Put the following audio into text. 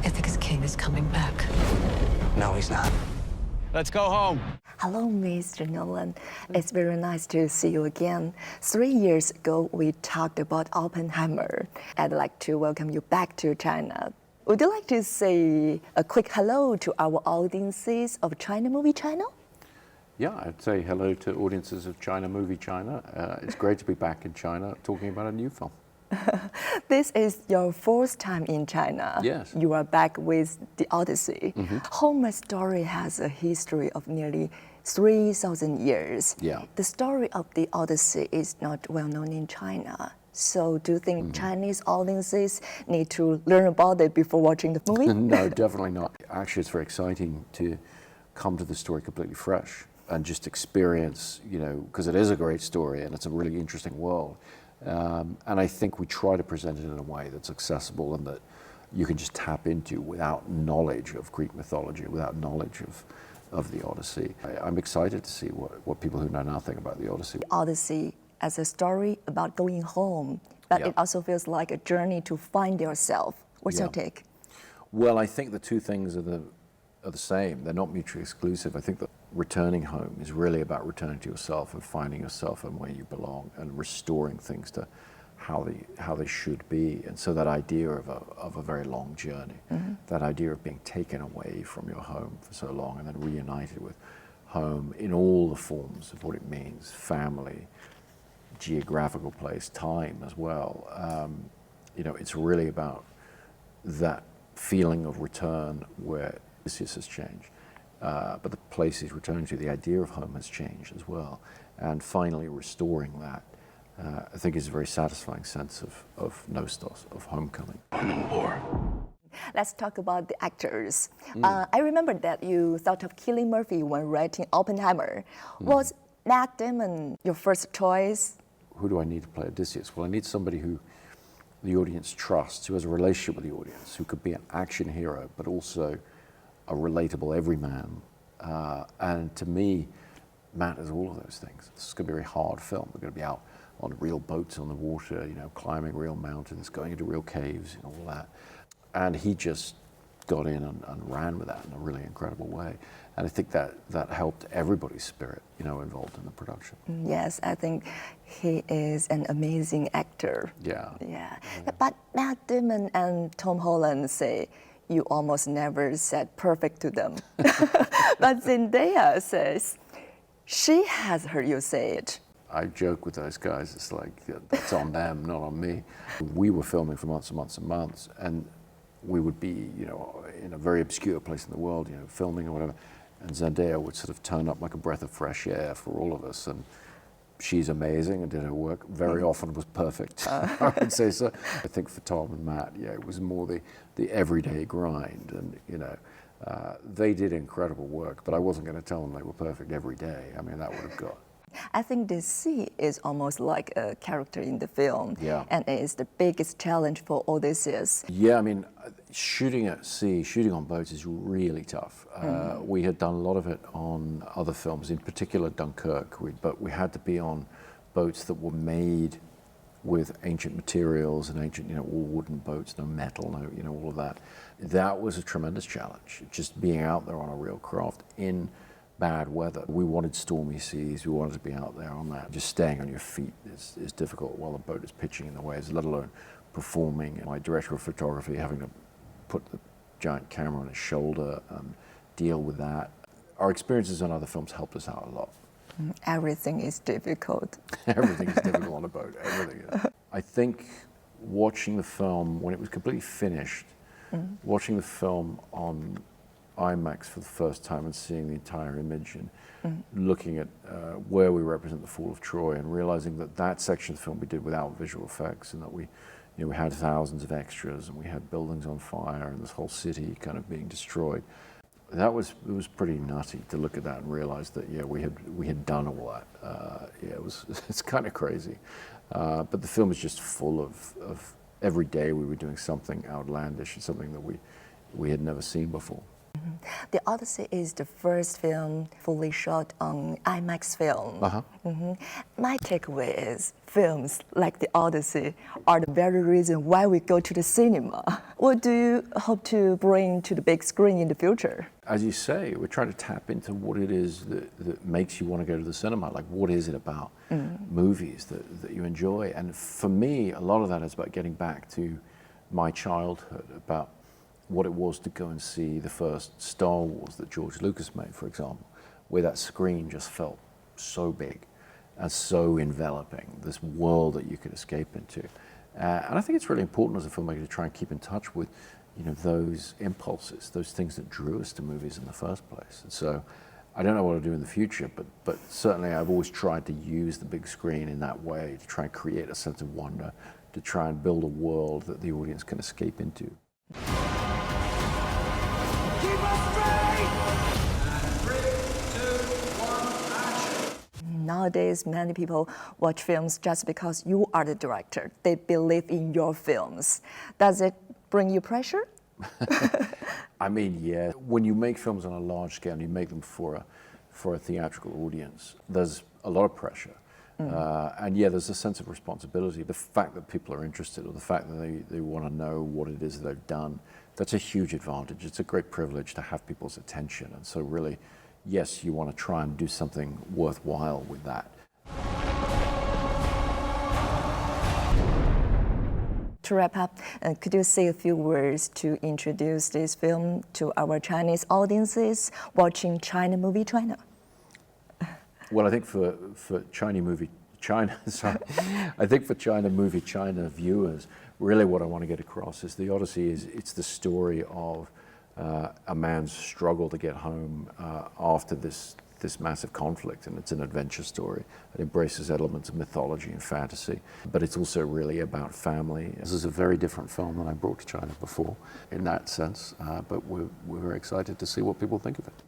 Ithaca's king is coming back. No, he's not. Let's go home. Hello, Mr. Nolan. It's very nice to see you again. 3 years ago, we talked about Oppenheimer. I'd like to welcome you back to China. Would you like to say a quick hello to our audiences of China Movie Channel? Yeah, I'd say hello to audiences of China Movie China. It's great to be back in China talking about a new film. This is your fourth time in China. Yes. You are back with The Odyssey. Mm-hmm. Homer story has a history of nearly 3,000 years. Yeah. The story of The Odyssey is not well known in China. So do you think Chinese audiences need to learn about it before watching the movie? No, definitely not. Actually, it's very exciting to come to the story completely fresh and just experience, because it is a great story and it's a really interesting world. And I think we try to present it in a way that's accessible and that you can just tap into without knowledge of Greek mythology, without knowledge of the Odyssey. I'm excited to see what people who know nothing about the Odyssey. The Odyssey as a story about going home, but Yeah. it also feels like a journey to find yourself. What's your Yeah. take? Well, I think the two things are the same. They're not mutually exclusive. I think that returning home is really about returning to yourself and finding yourself and where you belong and restoring things to how they should be. And so that idea of a very long journey, that idea of being taken away from your home for so long and then reunited with home in all the forms of what it means, family, geographical place, time as well. It's really about that feeling of return where Odysseus has changed. But the place he's returning to, the idea of home has changed as well. And finally restoring that, I think is a very satisfying sense of nostos, of homecoming. I'm in war. Let's talk about the actors. I remember that you thought of Cillian Murphy when writing Oppenheimer. Was Matt Damon your first choice? Who do I need to play Odysseus? Well, I need somebody who the audience trusts, who has a relationship with the audience, who could be an action hero, but also a relatable everyman. And to me, Matt is all of those things. This is going to be a very hard film. We're going to be out on real boats on the water, climbing real mountains, going into real caves, and all that. And he just got in and ran with that in a really incredible way. And I think that helped everybody's spirit, involved in the production. Yes, I think he is an amazing actor. Yeah. Yeah. But Matt Damon and Tom Holland say you almost never said perfect to them. But Zendaya says she has heard you say it. I joke with those guys, it's like, that's on them, not on me. We were filming for months and months and months, and we would be, in a very obscure place in the world, filming or whatever, and Zendaya would sort of turn up like a breath of fresh air for all of us, and she's amazing and did her work. Very often was perfect, I would say so. I think for Tom and Matt, it was more the everyday grind, and they did incredible work, but I wasn't going to tell them they were perfect every day. I mean, that would have got. I think the sea is almost like a character in the film, Yeah. and it is the biggest challenge for Odysseus. Yeah, I mean, shooting at sea, shooting on boats is really tough. We had done a lot of it on other films, in particular Dunkirk, but we had to be on boats that were made with ancient materials and ancient, all wooden boats, no metal, no, all of that. That was a tremendous challenge, just being out there on a real craft in bad weather. We wanted stormy seas, we wanted to be out there on that. Just staying on your feet is difficult while the boat is pitching in the waves, let alone performing. And my director of photography having to put the giant camera on his shoulder and deal with that. Our experiences on other films helped us out a lot. Everything is difficult. Everything is difficult on a boat, everything is. I think watching the film, when it was completely finished, watching the film on IMAX for the first time and seeing the entire image and looking at where we represent the fall of Troy and realizing that section of the film we did without visual effects, and that we had thousands of extras and we had buildings on fire and this whole city kind of being destroyed. It was pretty nutty to look at that and realize that we had done all that. It's kind of crazy, but the film is just full of every day we were doing something outlandish and something that we had never seen before. The Odyssey is the first film fully shot on IMAX film. My takeaway is films like The Odyssey are the very reason why we go to the cinema. What do you hope to bring to the big screen in the future? As you say, we're trying to tap into what it is that makes you want to go to the cinema. Like, what is it about movies that you enjoy? And for me, a lot of that is about getting back to my childhood, about what it was to go and see the first Star Wars that George Lucas made, for example, where that screen just felt so big and so enveloping, this world that you could escape into. And I think it's really important as a filmmaker to try and keep in touch with, you know, those impulses, those things that drew us to movies in the first place. And so I don't know what I'll do in the future, but certainly I've always tried to use the big screen in that way to try and create a sense of wonder, to try and build a world that the audience can escape into. Nowadays, many people watch films just because you are the director. They believe in your films. Does it bring you pressure? I mean, yeah. When you make films on a large scale and you make them for a theatrical audience, there's a lot of pressure. And yeah, there's a sense of responsibility. The fact that people are interested, or the fact that they want to know what it is that they've done, that's a huge advantage. It's a great privilege to have people's attention. And so really, yes, you want to try and do something worthwhile with that. To wrap up, could you say a few words to introduce this film to our Chinese audiences watching China Movie China? Well, I think for China Movie China viewers, really what I want to get across is the Odyssey it's the story of a man's struggle to get home after this massive conflict, and it's an adventure story. It embraces elements of mythology and fantasy, but it's also really about family. This is a very different film than I brought to China before in that sense, but we're very excited to see what people think of it.